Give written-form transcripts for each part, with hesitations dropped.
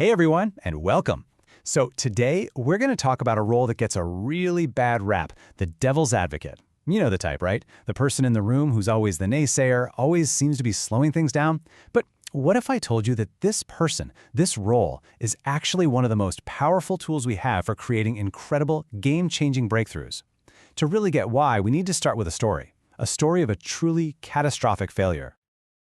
Hey everyone, and welcome. So today, we're going to talk about a role that gets a really bad rap, the devil's advocate. You know the type, right? The person in the room who's always the naysayer, always seems to be slowing things down. But what if I told you that this person, this role, is actually one of the most powerful tools we have for creating incredible, game-changing breakthroughs? To really get why, we need to start with a story of a truly catastrophic failure.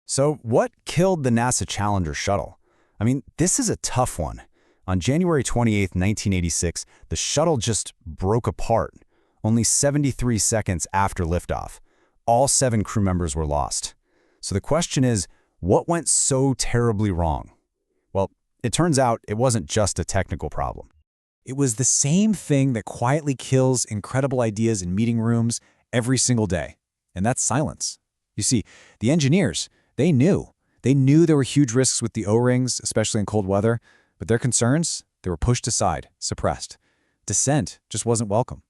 So what killed the NASA Challenger shuttle? I mean, this is a tough one. On January 28, 1986, the shuttle just broke apart, only 73 seconds after liftoff. All 7 crew members were lost. So the question is, what went so terribly wrong? Well, it turns out it wasn't just a technical problem. It was the same thing that quietly kills incredible ideas in meeting rooms every single day, and that's silence. You see, the engineers, they knew there were huge risks with the O-rings, especially in cold weather, but their concerns, they were pushed aside, suppressed. Dissent just wasn't welcome.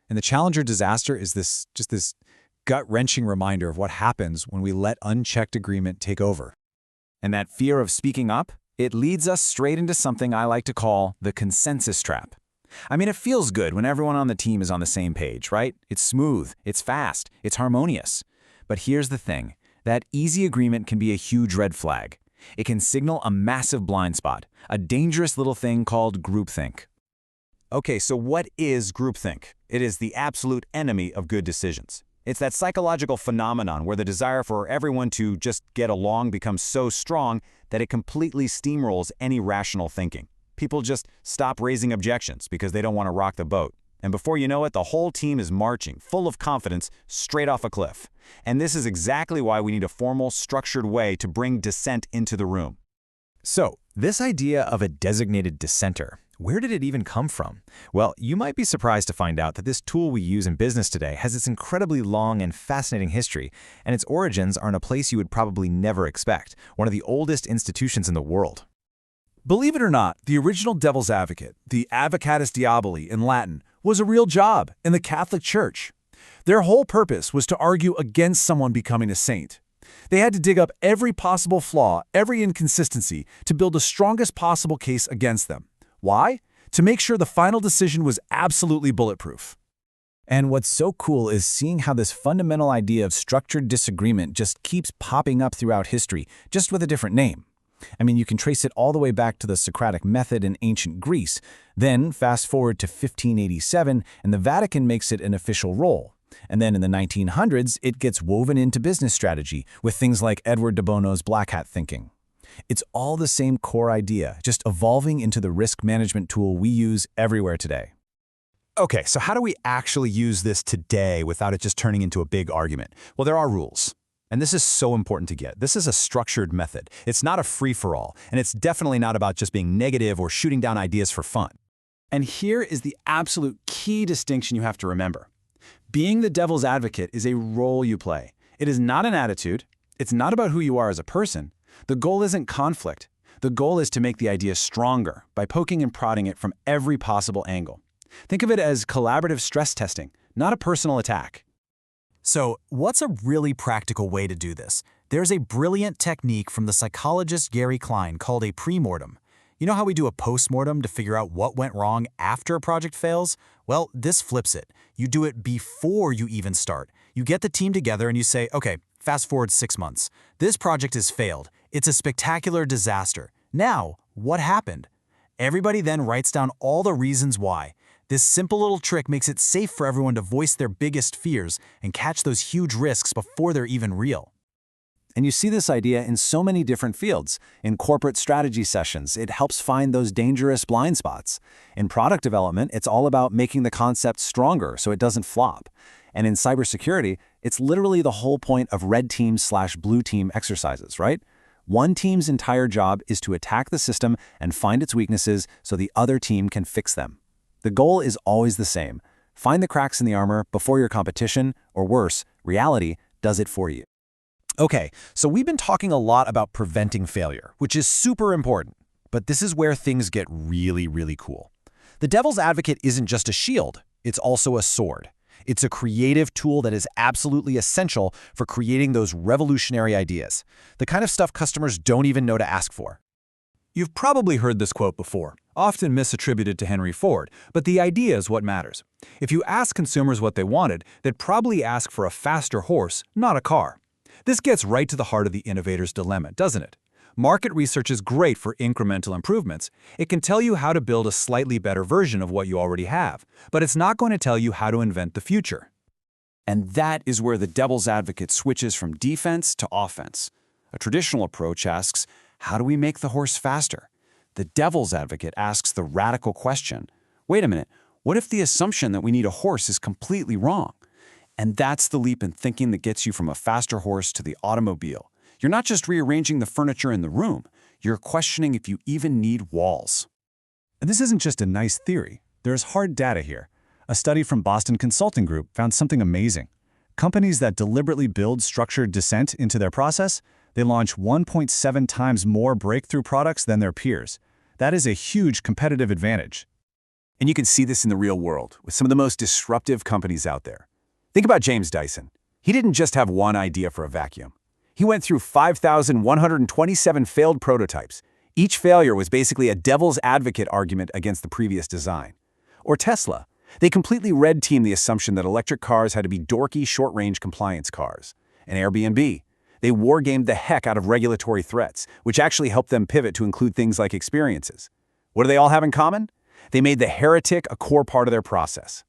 And the Challenger disaster is this gut-wrenching reminder of what happens when we let unchecked agreement take over. And that fear of speaking up, it leads us straight into something I like to call the consensus trap. I mean, it feels good when everyone on the team is on the same page, right? It's smooth, it's fast, it's harmonious. But here's the thing. That easy agreement can be a huge red flag. It can signal a massive blind spot, a dangerous little thing called groupthink. Okay, so what is groupthink? It is the absolute enemy of good decisions. It's that psychological phenomenon where the desire for everyone to just get along becomes so strong that it completely steamrolls any rational thinking. People just stop raising objections because they don't want to rock the boat. And before you know it, the whole team is marching, full of confidence, straight off a cliff. And this is exactly why we need a formal, structured way to bring dissent into the room. So, this idea of a designated dissenter, where did it even come from? Well, you might be surprised to find out that this tool we use in business today has its incredibly long and fascinating history, and its origins are in a place you would probably never expect, one of the oldest institutions in the world. Believe it or not, the original devil's advocate, the advocatus diaboli in Latin, was a real job in the Catholic Church. Their whole purpose was to argue against someone becoming a saint. They had to dig up every possible flaw, every inconsistency, to build the strongest possible case against them. Why? To make sure the final decision was absolutely bulletproof. And what's so cool is seeing how this fundamental idea of structured disagreement just keeps popping up throughout history, just with a different name. I mean, you can trace it all the way back to the Socratic method in ancient Greece. Then, fast forward to 1587, and the Vatican makes it an official role. And then in the 1900s, it gets woven into business strategy with things like Edward de Bono's black hat thinking. It's all the same core idea, just evolving into the risk management tool we use everywhere today. Okay, so how do we actually use this today without it just turning into a big argument? Well, there are rules. And this is so important to get. This is a structured method. It's not a free-for-all, and it's definitely not about just being negative or shooting down ideas for fun. And here is the absolute key distinction you have to remember. Being the devil's advocate is a role you play. It is not an attitude. It's not about who you are as a person. The goal isn't conflict. The goal is to make the idea stronger by poking and prodding it from every possible angle. Think of it as collaborative stress testing, not a personal attack. So, what's a really practical way to do this? There's a brilliant technique from the psychologist Gary Klein called a pre-mortem. You know how we do a post-mortem to figure out what went wrong after a project fails? Well, this flips it. You do it before you even start. You get the team together and you say, okay, fast forward 6 months. This project has failed. It's a spectacular disaster. Now, what happened? Everybody then writes down all the reasons why. This simple little trick makes it safe for everyone to voice their biggest fears and catch those huge risks before they're even real. And you see this idea in so many different fields. In corporate strategy sessions, it helps find those dangerous blind spots. In product development, it's all about making the concept stronger so it doesn't flop. And in cybersecurity, it's literally the whole point of red team/blue team exercises, right? One team's entire job is to attack the system and find its weaknesses so the other team can fix them. The goal is always the same. Find the cracks in the armor before your competition, or worse, reality does it for you. Okay, so we've been talking a lot about preventing failure, which is super important. But this is where things get really, really cool. The devil's advocate isn't just a shield, it's also a sword. It's a creative tool that is absolutely essential for creating those revolutionary ideas, the kind of stuff customers don't even know to ask for. You've probably heard this quote before, often misattributed to Henry Ford, but the idea is what matters. If you ask consumers what they wanted, they'd probably ask for a faster horse, not a car. This gets right to the heart of the innovator's dilemma, doesn't it? Market research is great for incremental improvements. It can tell you how to build a slightly better version of what you already have, but it's not going to tell you how to invent the future. And that is where the devil's advocate switches from defense to offense. A traditional approach asks, how do we make the horse faster? The devil's advocate asks the radical question, wait a minute, what if the assumption that we need a horse is completely wrong? And that's the leap in thinking that gets you from a faster horse to the automobile. You're not just rearranging the furniture in the room, you're questioning if you even need walls. And this isn't just a nice theory. There's hard data here. A study from Boston Consulting Group found something amazing. Companies that deliberately build structured dissent into their process, they launch 1.7 times more breakthrough products than their peers. That is a huge competitive advantage. And you can see this in the real world with some of the most disruptive companies out there. Think about James Dyson. He didn't just have one idea for a vacuum. He went through 5,127 failed prototypes. Each failure was basically a devil's advocate argument against the previous design. Or Tesla. They completely red-teamed the assumption that electric cars had to be dorky, short-range compliance cars. And Airbnb. They wargamed the heck out of regulatory threats, which actually helped them pivot to include things like experiences. What do they all have in common? They made the heretic a core part of their process.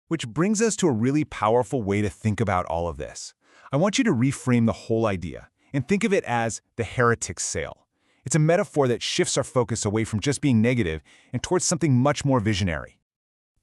Which brings us to a really powerful way to think about all of this. I want you to reframe the whole idea and think of it as the heretic's sale. It's a metaphor that shifts our focus away from just being negative and towards something much more visionary.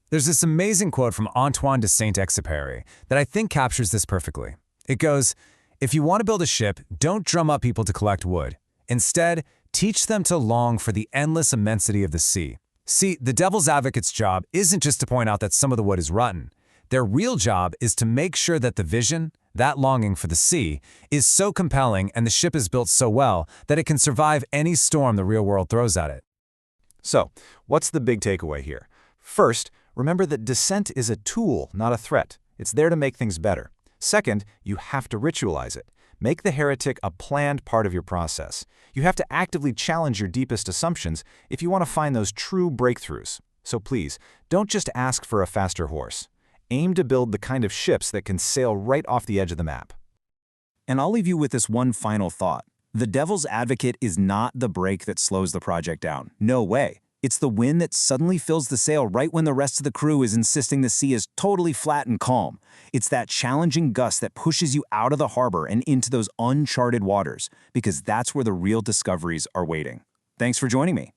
There's this amazing quote from Antoine de Saint-Exupéry that I think captures this perfectly. It goes, "If you want to build a ship, don't drum up people to collect wood. Instead, teach them to long for the endless immensity of the sea." See, the devil's advocate's job isn't just to point out that some of the wood is rotten. Their real job is to make sure that the vision, that longing for the sea, is so compelling and the ship is built so well that it can survive any storm the real world throws at it. So, what's the big takeaway here? First, remember that dissent is a tool, not a threat. It's there to make things better. Second, you have to ritualize it. Make the heretic a planned part of your process. You have to actively challenge your deepest assumptions if you want to find those true breakthroughs. So please, don't just ask for a faster horse. Aim to build the kind of ships that can sail right off the edge of the map. And I'll leave you with this one final thought. The devil's advocate is not the brake that slows the project down. No way. It's the wind that suddenly fills the sail right when the rest of the crew is insisting the sea is totally flat and calm. It's that challenging gust that pushes you out of the harbor and into those uncharted waters, because that's where the real discoveries are waiting. Thanks for joining me.